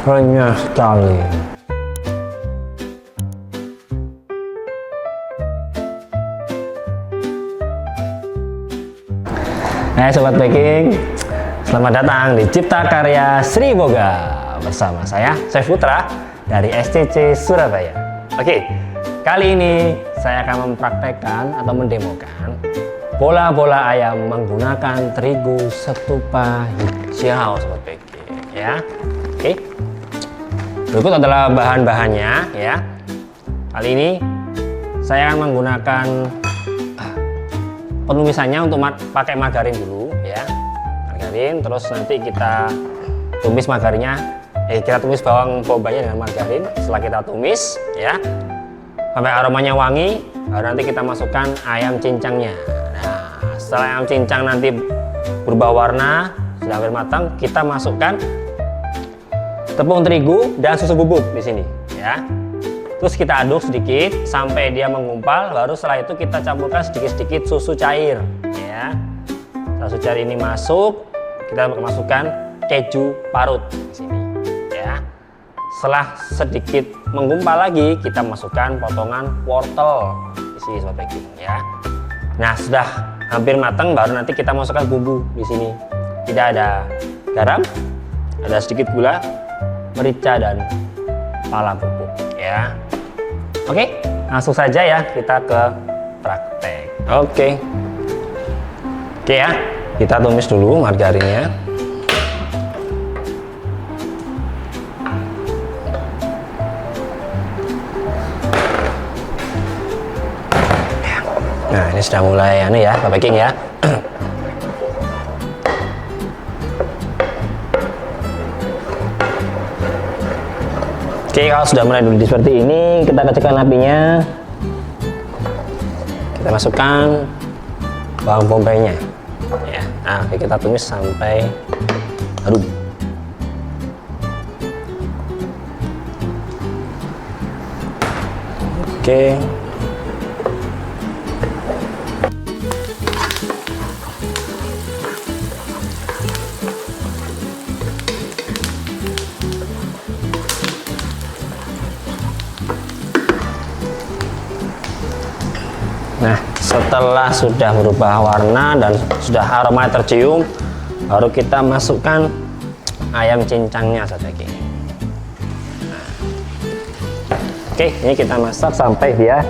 Renyah sekali. Hai Sobat Baking, selamat datang di Cipta Karya Sri Boga bersama saya, Chef Putra dari SCC Surabaya. Oke, kali ini saya akan mempraktekkan atau mendemokan bola-bola ayam menggunakan terigu setupa hijau, Sobat Baking. Ya, oke. Berikut adalah bahan-bahannya ya. Kali ini saya akan menggunakan penumisannya untuk pakai margarin dulu ya, margarin. Terus nanti kita tumis margarinnya, kita tumis bawang bombaynya dengan margarin. Setelah kita tumis ya sampai aromanya wangi, baru nanti kita masukkan ayam cincangnya. Nah, setelah ayam cincang nanti berubah warna, sudah hampir matang, kita masukkan tepung terigu dan susu bubuk di sini ya. Terus kita aduk sedikit sampai dia menggumpal, baru setelah itu kita campurkan sedikit-sedikit susu cair ya. Susu cair ini masuk, kita masukkan keju parut di sini ya. Setelah sedikit menggumpal lagi, kita masukkan potongan wortel di sini, Sobat Baking ya. Nah, sudah hampir matang, baru nanti kita masukkan bumbu di sini. Tidak ada garam, ada sedikit gula, merica dan pala bubuk ya. Oke, langsung saja ya kita ke praktek. Oke ya, kita tumis dulu margarinnya. Nah, ini sudah mulai ya, Pak Baking ya. Oke, kalau sudah mulai dulu seperti ini, kita kecilkan apinya. Kita masukkan bawang bombaynya. Ya, nah, oke, kita tumis sampai harum. Oke. Nah, setelah sudah berubah warna dan sudah aroma tercium, baru kita masukkan ayam cincangnya, Sobat Baking. Nah, oke, ini kita masak sampai dia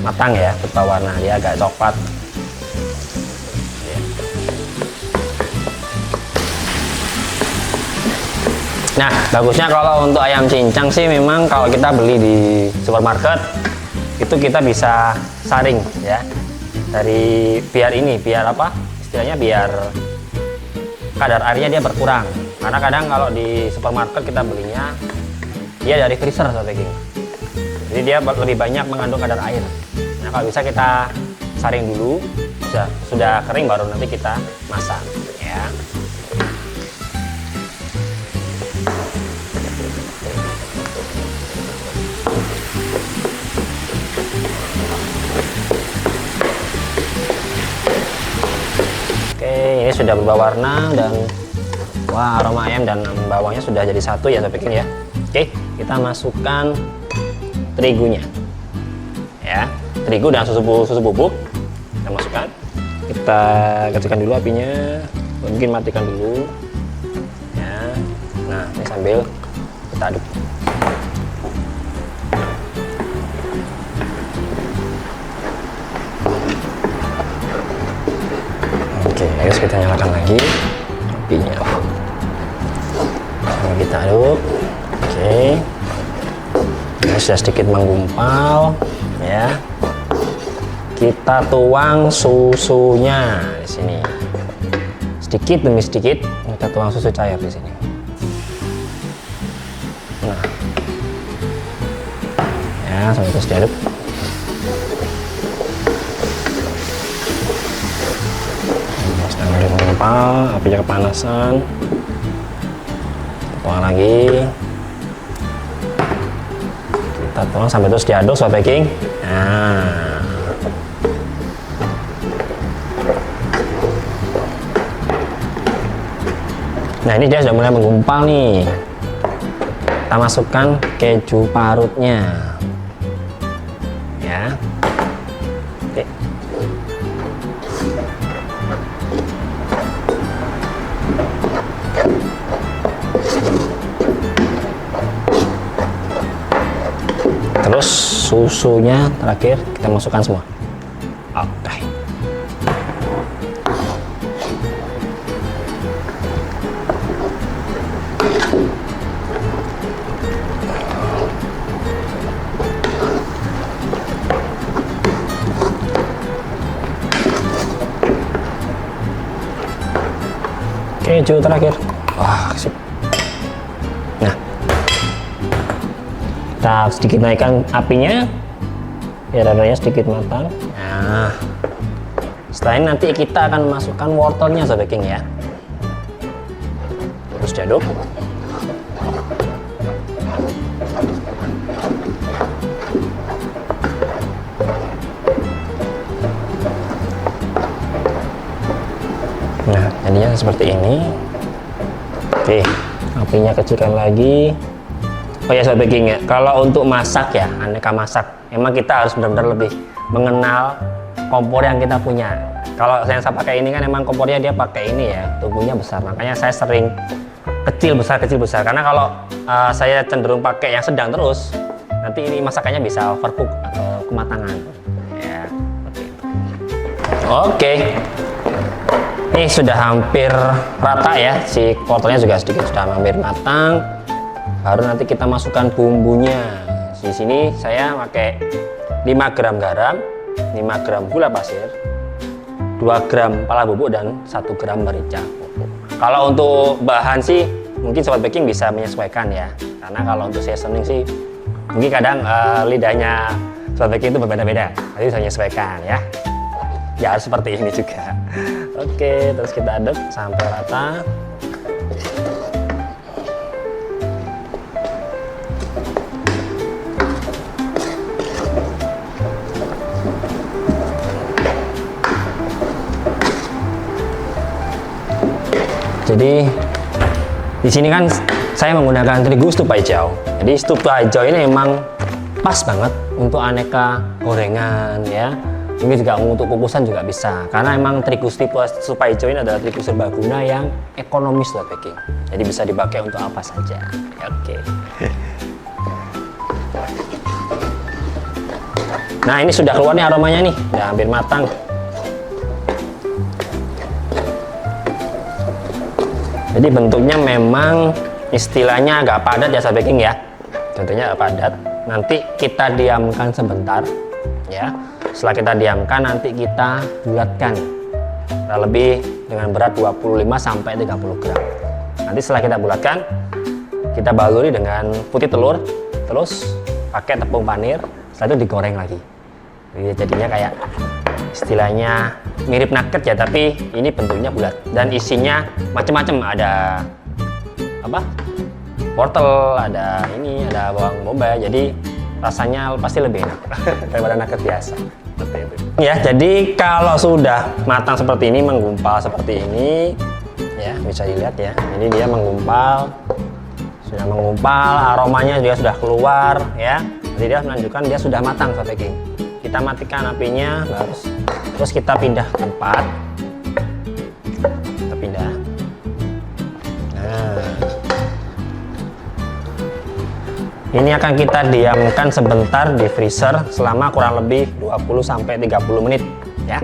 matang ya, berubah warna, dia agak coklat. Nah, bagusnya kalau untuk ayam cincang sih memang kalau kita beli di supermarket itu kita bisa saring ya, dari biar apa istilahnya, biar kadar airnya dia berkurang, karena kadang kalau di supermarket kita belinya dia dari freezer, Sobat Baking, jadi dia lebih banyak mengandung kadar air. Nah, kalau bisa kita saring dulu, sudah kering baru nanti kita masak ya. Ini sudah berubah warna dan wah, aroma ayam dan bawangnya sudah jadi satu ya, Sobat Baking ya. Oke, kita masukkan terigunya ya, terigu dan susu bubuk kita masukkan. Kita kecilkan dulu apinya, mungkin matikan dulu ya. Nah, ini sambil kita aduk. Oke, terus kita nyalakan lagi apinya. Sambil kita aduk. Oke. Ini sudah sedikit menggumpal ya. Kita tuang susunya di sini. Sedikit demi sedikit kita tuang susu cair di sini. Nah. Ya, sampai terus diaduk. Menggumpal, apinya kepanasan. Tuang lagi. Kita tuang sampai terus diaduk, Sobat Baking. Nah, Nah, ini dia sudah mulai menggumpal nih. Kita masukkan keju parutnya. Ya. Oke. Terus susunya terakhir kita masukkan semua. Oke. Keju terakhir. Wah, sip. Nah, kita sedikit naikkan apinya biar adanya sedikit matang. Nah, setelah ini nanti kita akan masukkan wortelnya sobat baking ya. Terus diaduk. Nah, jadinya seperti ini. Oke, apinya kecilkan lagi. Oh ya sobat baking ya, kalau untuk masak ya, aneka masak, emang kita harus benar-benar lebih mengenal kompor yang kita punya. Kalau saya pakai ini kan emang kompornya dia pakai ini ya, tubuhnya besar, makanya saya sering kecil besar. Karena kalau saya cenderung pakai yang sedang terus, nanti ini masakannya bisa overcook atau kematangan. Ya, seperti itu. Oke. Ini sudah hampir rata ya, si wortelnya juga sedikit sudah hampir matang. Baru nanti kita masukkan bumbunya. Di sini saya pakai 5 gram garam, 5 gram gula pasir, 2 gram pala bubuk dan 1 gram merica bubuk. Kalau untuk bahan sih mungkin sobat baking bisa menyesuaikan ya. Karena kalau untuk seasoning sih mungkin kadang lidahnya sobat baking itu berbeda-beda. Jadi bisa menyesuaikan ya. Ya harus seperti ini juga. Oke, terus kita aduk sampai rata. Jadi di sini kan saya menggunakan terigu stupa hijau. Jadi stupa hijau ini memang pas banget untuk aneka gorengan ya. Ini juga untuk kukusan juga bisa, karena emang terigu stupa hijau ini adalah terigu serbaguna yang ekonomis loh baking. Jadi bisa dipakai untuk apa saja. Oke. Nah ini sudah keluar nih aromanya nih, udah hampir matang. Jadi bentuknya memang istilahnya agak padat ya sobat baking ya. Tentunya agak padat. Nanti kita diamkan sebentar ya. Setelah kita diamkan nanti kita bulatkan kurang lebih dengan berat 25 sampai 30 gram. Nanti setelah kita bulatkan, kita baluri dengan putih telur, terus pakai tepung panir, setelah itu digoreng lagi. Jadi jadinya kayak istilahnya mirip nugget ya, tapi ini bentuknya bulat dan isinya macam-macam. Ada apa? Wortel, ada ini, ada bawang bombay. Jadi rasanya pasti lebih enak daripada nugget biasa. Seperti itu. Ya, jadi kalau sudah matang seperti ini, menggumpal seperti ini, ya bisa dilihat ya. Jadi dia menggumpal, sudah menggumpal, aromanya juga sudah keluar, ya. Jadi dia menunjukkan dia sudah matang sobat baking. Kita matikan apinya, terus kita pindah tempat. Kita pindah. Nah, ini akan kita diamkan sebentar di freezer selama kurang lebih 20 sampai 30 menit ya.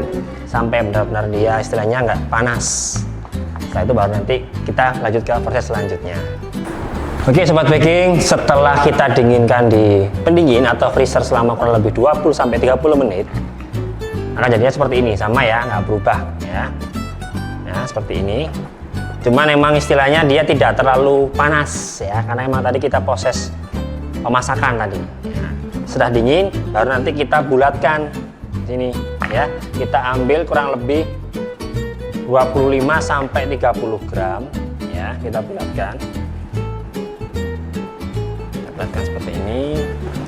Sampai benar-benar dia istilahnya nggak panas. Setelah itu baru nanti kita lanjut ke proses selanjutnya. Oke sobat baking, setelah kita dinginkan di pendingin atau freezer selama kurang lebih 20 sampai 30 menit, akan jadinya seperti ini, sama ya, nggak berubah ya. Nah, seperti ini. Cuman emang istilahnya dia tidak terlalu panas ya, karena emang tadi kita proses pemasakan tadi. Ya. Setelah dingin, baru nanti kita bulatkan sini ya. Kita ambil kurang lebih 25 sampai 30 gram ya, kita bulatkan. Kita bulatkan seperti ini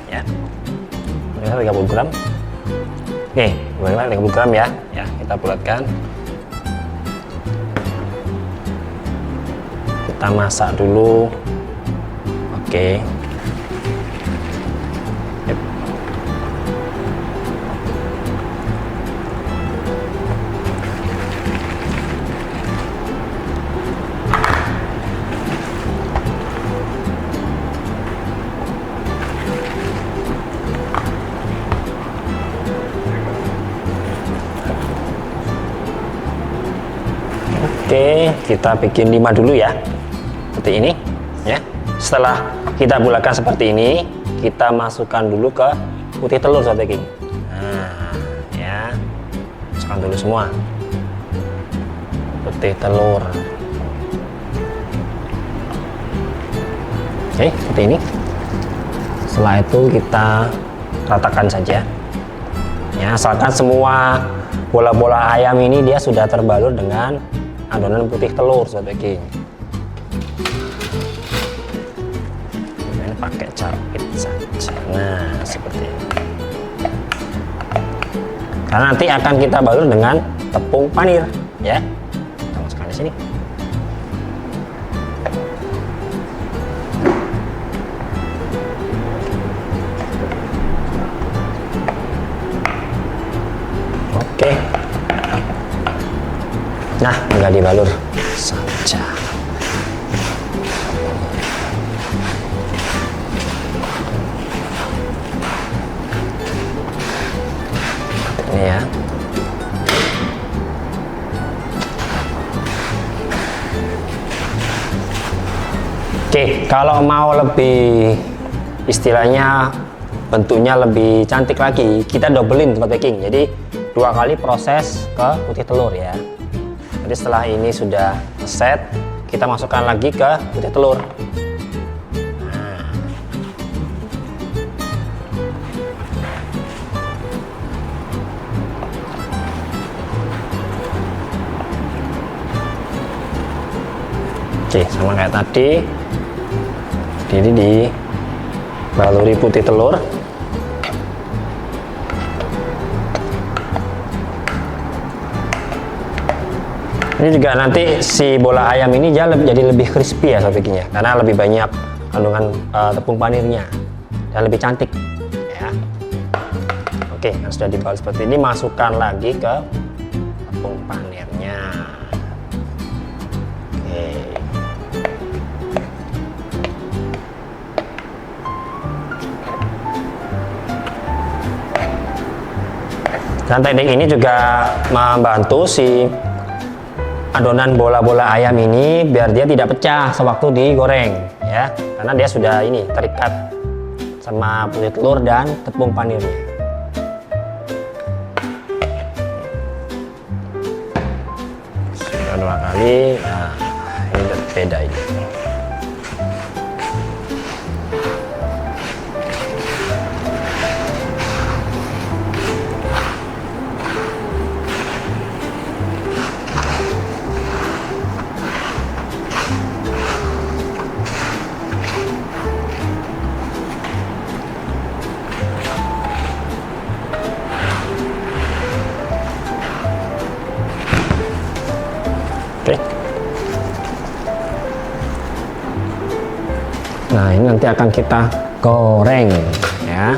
ya. 30 gram. Oke, 30 gram ya. Ya, kita bulatkan. kita masak dulu. Oke. Yep. Oke, kita bikin 5 dulu ya, seperti ini ya. Setelah kita bulatkan seperti ini, kita masukkan dulu ke putih telur sobat baking. Nah, ya, masukkan dulu semua putih telur. Oke, seperti ini. Setelah itu kita ratakan saja. Ya, asalkan semua bola-bola ayam ini dia sudah terbalur dengan adonan putih telur sobat baking. Ini pakai capit saja. Nah, seperti ini. Karena nanti akan kita balur dengan tepung panir, ya. Kita masukkan di sini. Oke. Nah, tinggal dibalur saja. Ini ya. Oke, kalau mau lebih istilahnya bentuknya lebih cantik lagi, kita dobelin sobat baking. Jadi 2 kali proses ke putih telur ya. Jadi setelah ini sudah set, kita masukkan lagi ke putih telur. Nah. Oke, sama kayak tadi. Jadi dibaluri putih telur. Ini juga nanti si bola ayam ini jadi lebih crispy ya sobat baking ya, karena lebih banyak kandungan tepung panirnya dan lebih cantik ya. Oke, yang sudah dibalur seperti ini, masukkan lagi ke tepung panirnya. Oke. Dan teknik ini juga membantu si adonan bola-bola ayam ini biar dia tidak pecah sewaktu digoreng ya, karena dia sudah ini terikat sama putih telur dan tepung panirnya. Sudah 2 kali. Nah, ini berbeda ini. Oke. Nah, ini nanti akan kita goreng ya.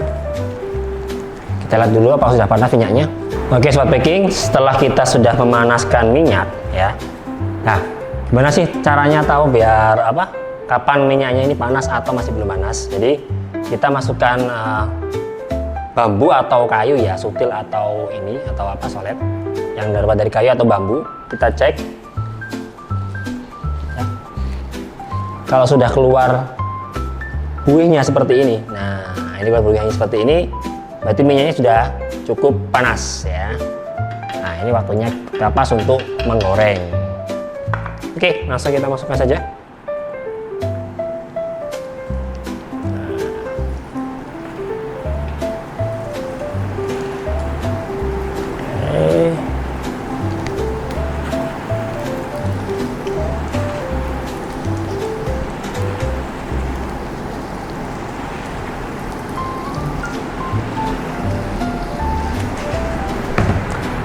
Kita lihat dulu apa sudah panas minyaknya. Oke sobat baking, setelah kita sudah memanaskan minyak ya. Nah, gimana sih caranya tahu biar apa? Kapan minyaknya ini panas atau masih belum panas? Jadi kita masukkan bambu atau kayu ya, sutil atau ini atau apa solet yang terbuat dari kayu atau bambu. Kita cek. Kalau sudah keluar buihnya seperti ini, nah ini kalau buihnya seperti ini, berarti minyaknya sudah cukup panas ya. Nah ini waktunya kita pas untuk menggoreng. Oke, langsung kita masukkan saja.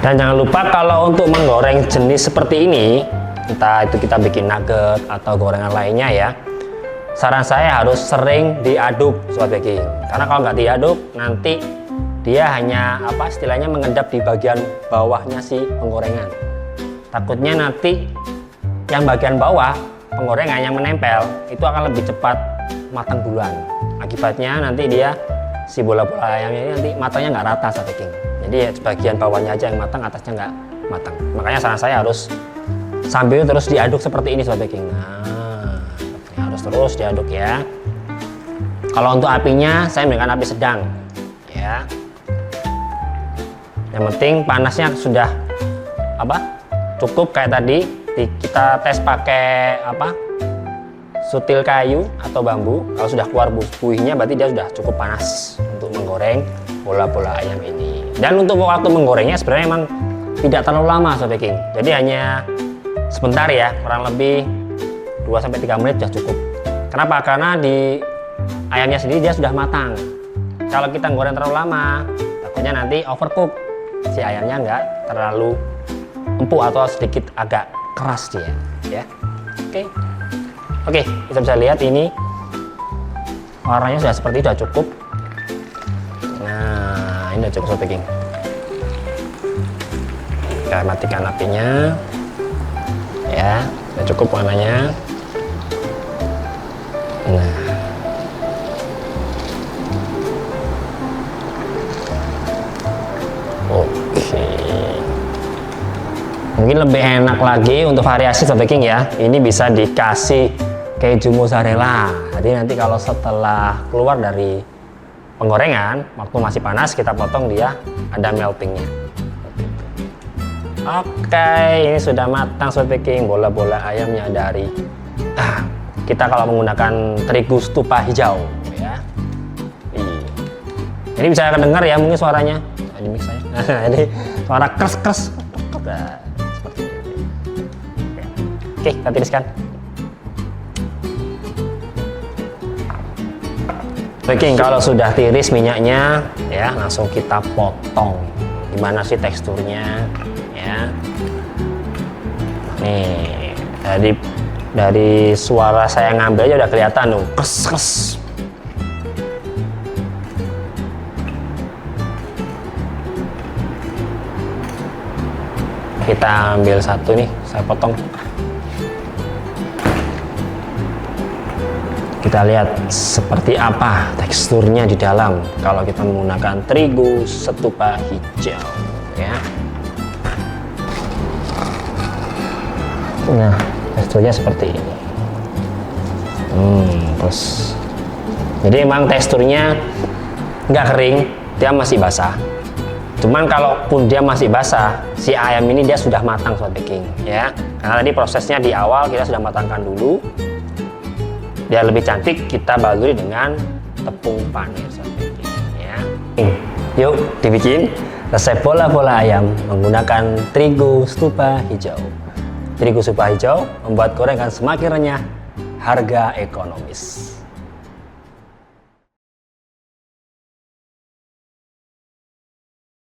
Dan jangan lupa kalau untuk menggoreng jenis seperti ini entah itu kita bikin nugget atau gorengan lainnya ya, saran saya harus sering diaduk sobat baking. Karena kalau nggak diaduk nanti dia hanya istilahnya mengendap di bagian bawahnya si penggorengan. Takutnya nanti yang bagian bawah penggorengan yang menempel itu akan lebih cepat matang duluan. Akibatnya nanti dia si bola-bola ayamnya ini nanti matangnya nggak rata sobat baking. Jadi ya, bagian bawahnya aja yang matang, atasnya nggak matang. Makanya saran saya harus sambil terus diaduk seperti ini sobat baking. Nah, harus terus diaduk ya. Kalau untuk apinya saya berikan api sedang ya. Yang penting panasnya sudah cukup kayak tadi. Kita tes pakai sutil kayu atau bambu. Kalau sudah keluar buihnya berarti dia sudah cukup panas untuk menggoreng bola-bola ayam ini. Dan untuk waktu menggorengnya sebenarnya emang tidak terlalu lama sobat baking. Jadi hanya sebentar ya, kurang lebih 2-3 menit sudah cukup. Kenapa? Karena di ayamnya sendiri dia sudah matang. Kalau kita goreng terlalu lama, takutnya nanti overcook. Si ayamnya nggak terlalu empuk atau sedikit agak keras dia ya. Oke, kita bisa lihat ini warnanya sudah seperti sudah cukup. Nah, ini sudah cukup sobat baking. Kita matikan apinya ya, sudah cukup warnanya. Nah, oke, mungkin lebih enak lagi untuk variasi sobat baking ya. Ini bisa dikasih keju mozzarella. Jadi nanti kalau setelah keluar dari penggorengan, waktu masih panas kita potong, dia ada meltingnya. Oke, ini sudah matang sobat baking bola-bola ayamnya dari kita kalau menggunakan terigu stupa hijau ya. Ini bisa kedengar ya mungkin suaranya. Di mix saya. Ini suara kres-kres. Nah, seperti ini. Oke, kita tiriskan. Baking kalau sudah tiris minyaknya ya, langsung kita potong. Gimana sih teksturnya ya? Nih, dari suara saya ngambil aja udah kelihatan tuh, kes. Kita ambil satu nih, saya potong. Kita lihat seperti apa teksturnya di dalam kalau kita menggunakan terigu stupa hijau ya. Nah, teksturnya seperti ini. Terus jadi emang teksturnya nggak kering, dia masih basah. Cuman kalaupun dia masih basah, si ayam ini dia sudah matang sobat baking ya. Karena tadi prosesnya di awal kita sudah matangkan dulu. Biar lebih cantik kita baluri dengan tepung panir sobat baking ya. Yuk dibikin resep bola-bola ayam menggunakan terigu stupa hijau. Terigu stupa hijau membuat gorengan semakin renyah, harga ekonomis.